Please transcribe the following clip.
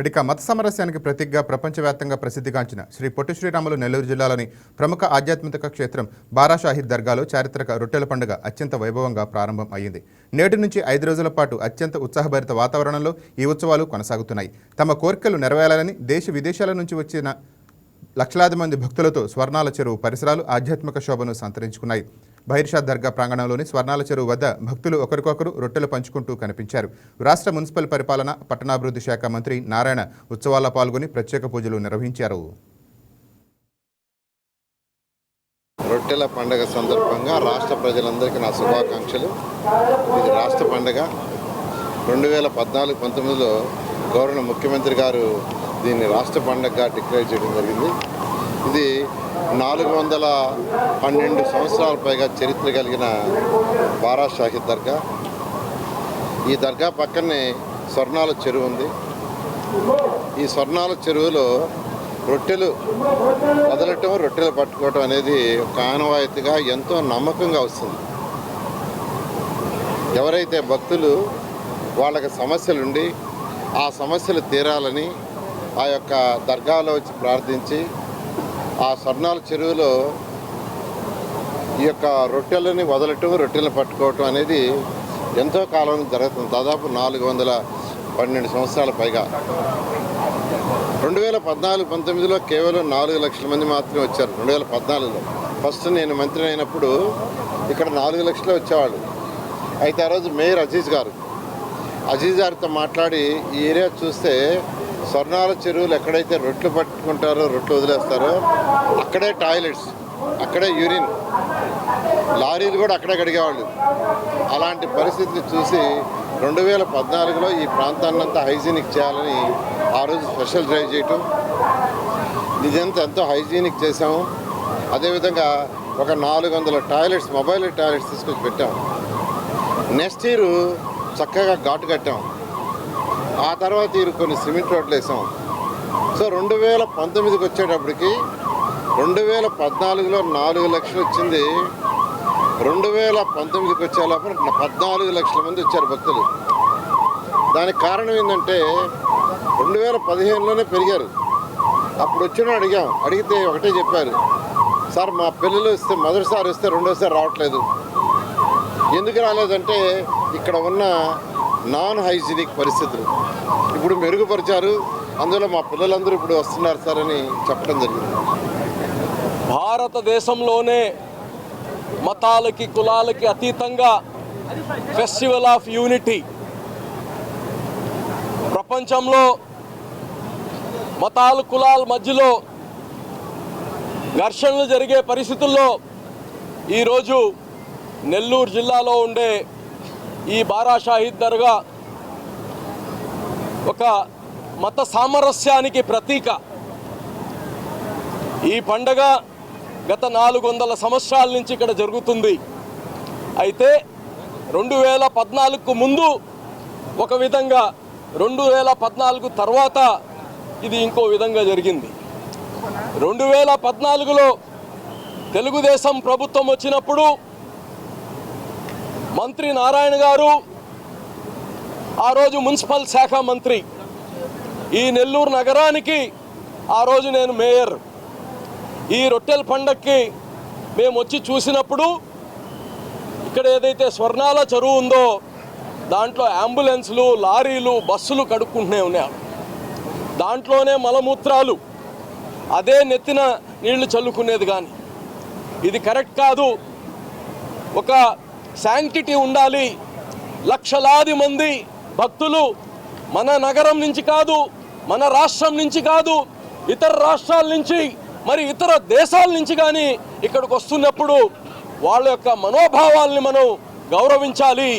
ఇక మత సామరస్యానికి ప్రతీకగా ప్రపంచవ్యాప్తంగా ప్రసిద్ధిగాంచిన శ్రీ పొట్టి శ్రీరాములు నెల్లూరు జిల్లాలోని ప్రముఖ ఆధ్యాత్మిక క్షేత్రం బారాషాహిద్ దర్గాలో చారిత్రక రొట్టెల పండుగ అత్యంత వైభవంగా ప్రారంభం అయ్యింది. నేటి నుంచి 5 రోజుల పాటు అత్యంత ఉత్సాహభరిత వాతావరణంలో ఈ ఉత్సవాలు కొనసాగుతున్నాయి. తమ కోరికలు నెరవేరాలని దేశ విదేశాల నుంచి వచ్చిన లక్షలాది మంది భక్తులతో స్వర్ణాల చెరువు పరిసరాలు ఆధ్యాత్మిక శోభను సంతరించుకున్నాయి. బహిర్షాద్ దర్గా ప్రాంగణంలోని స్వర్ణాల చెరువు వద్ద భక్తులు ఒకరికొకరు రొట్టెలు పంచుకుంటూ కనిపించారు. రాష్ట్ర మున్సిపల్ పరిపాలన పట్టణాభివృద్ధి శాఖ మంత్రి నారాయణ ఉత్సవాల్లో పాల్గొని ప్రత్యేక పూజలు నిర్వహించారు. రొట్టెల పండుగ సందర్భంగా రాష్ట్ర ప్రజలందరికీ నా శుభాకాంక్షలు. ఇది రాష్ట్ర పండుగ. 2014-19లో గౌరవ ముఖ్యమంత్రి గారు దీన్ని రాష్ట్ర పండుగగా డిక్లేర్ చేయడం జరిగింది. ఇది 412 సంవత్సరాల పైగా చరిత్ర కలిగిన బారాషాహిద్ దర్గా. ఈ దర్గా పక్కనే స్వర్ణాల చెరువు ఉంది. ఈ స్వర్ణాల చెరువులో రొట్టెలు వదలటం, రొట్టెలు పట్టుకోవటం అనేది ఒక ఆనవాయితీగా ఎంతో నమ్మకంగా వస్తుంది. ఎవరైతే భక్తులు వాళ్ళకి సమస్యలుండి ఆ సమస్యలు తీరాలని ఆ యొక్క దర్గాలో వచ్చి ప్రార్థించి ఆ స్వర్ణాల చెరువులో ఈ యొక్క రొట్టెలని వదలటం, రొట్టెలను పట్టుకోవటం అనేది ఎంతో కాలం జరుగుతుంది. దాదాపు 412 సంవత్సరాల పైగా. 2014-19లో కేవలం 4 లక్షల మంది మాత్రమే వచ్చారు. 2014లో ఫస్ట్ నేను మంత్రి అయినప్పుడు ఇక్కడ 4 లక్షలే వచ్చేవాళ్ళు. అయితే ఆ రోజు మేయర్ అజీజ్ గారితో మాట్లాడి ఈ ఏరియా చూస్తే స్వర్ణాల చెరువులు ఎక్కడైతే రొట్టెలు పట్టుకుంటారో, రొట్టెలు వదిలేస్తారో అక్కడే టాయిలెట్స్, అక్కడే యూరిన్, లారీలు కూడా అక్కడే కడిగేవాళ్ళు. అలాంటి పరిస్థితిని చూసి 2014లో ఈ ప్రాంతాన్నంతా హైజీనిక్ చేయాలని ఆ రోజు స్పెషల్ డ్రైవ్ చేయటం, ఇదంతా ఎంతో హైజీనిక్ చేసాము. అదేవిధంగా ఒక 400 టాయిలెట్స్, మొబైల్ టాయిలెట్స్ తీసుకొచ్చి పెట్టాము. నెక్స్ట్ ఇయర్ చక్కగా ఘాటు కట్టాం. ఆ తర్వాత ఇరు కొన్ని సిమెంట్ రోడ్లు వేసాం. సో 2019కి వచ్చేటప్పటికి 2014లో 4 లక్షలు వచ్చింది. 2019కి వచ్చే లోపల 14 లక్షల మంది వచ్చారు భక్తులు. దానికి కారణం ఏంటంటే 2015లోనే పెరిగారు. అప్పుడు వచ్చిన అడిగితే ఒకటే చెప్పారు, సార్ మా పిల్లలు వస్తే మొదటిసారి వస్తే రెండోసారి రావట్లేదు. ఎందుకు రాలేదంటే ఇక్కడ ఉన్న నాన్ హైజీనిక్ పరిస్థితులు ఇప్పుడు మెరుగుపరిచారు. అందులో మా పిల్లలందరూ ఇప్పుడు వస్తున్నారు సార్ అని చెప్పడం జరిగింది. భారతదేశంలోనే మతాలకి, కులాలకి అతీతంగా ఫెస్టివల్ ఆఫ్ యూనిటీ, ప్రపంచంలో మతాలు, కులాల మధ్యలో ఘర్షణలు జరిగే పరిస్థితుల్లో ఈరోజు నెల్లూరు జిల్లాలో ఉండే ఈ బారాషాహిద్ దర్గా ఒక మత సామరస్యానికి ప్రతీక. ఈ పండగ గత 400 సంవత్సరాల నుంచి ఇక్కడ జరుగుతుంది. అయితే 2014కు ముందు ఒక విధంగా, 2014 తర్వాత ఇది ఇంకో విధంగా జరిగింది. 2014లో తెలుగుదేశం ప్రభుత్వం వచ్చినప్పుడు మంత్రి నారాయణ గారు, ఆ రోజు మున్సిపల్ శాఖ మంత్రి, ఈ నెల్లూరు నగరానికి ఆ రోజు నేను మేయర్. ఈ రొట్టెల పండక్కి మేము వచ్చి చూసినప్పుడు ఇక్కడ ఏదైతే స్వర్ణాల చెరువు ఉందో దాంట్లో అంబులెన్స్లు, లారీలు, బస్సులు కడుక్కుంటూనే ఉన్నారు. దాంట్లోనే మలమూత్రాలు, అదే నెత్తిన నీళ్లు చల్లుకునేది. కానీ ఇది కరెక్ట్ కాదు. ఒక శాంక్టిటీ ఉండాలి. లక్షలాది మంది భక్తులు మన నగరం నుంచి కాదు, మన రాష్ట్రం నుంచి కాదు, ఇతర రాష్ట్రాల నుంచి, మరి ఇతర దేశాల నుంచి కానీ ఇక్కడికి వస్తున్నప్పుడు వాళ్ళ యొక్క మనోభావాల్ని మనం గౌరవించాలి.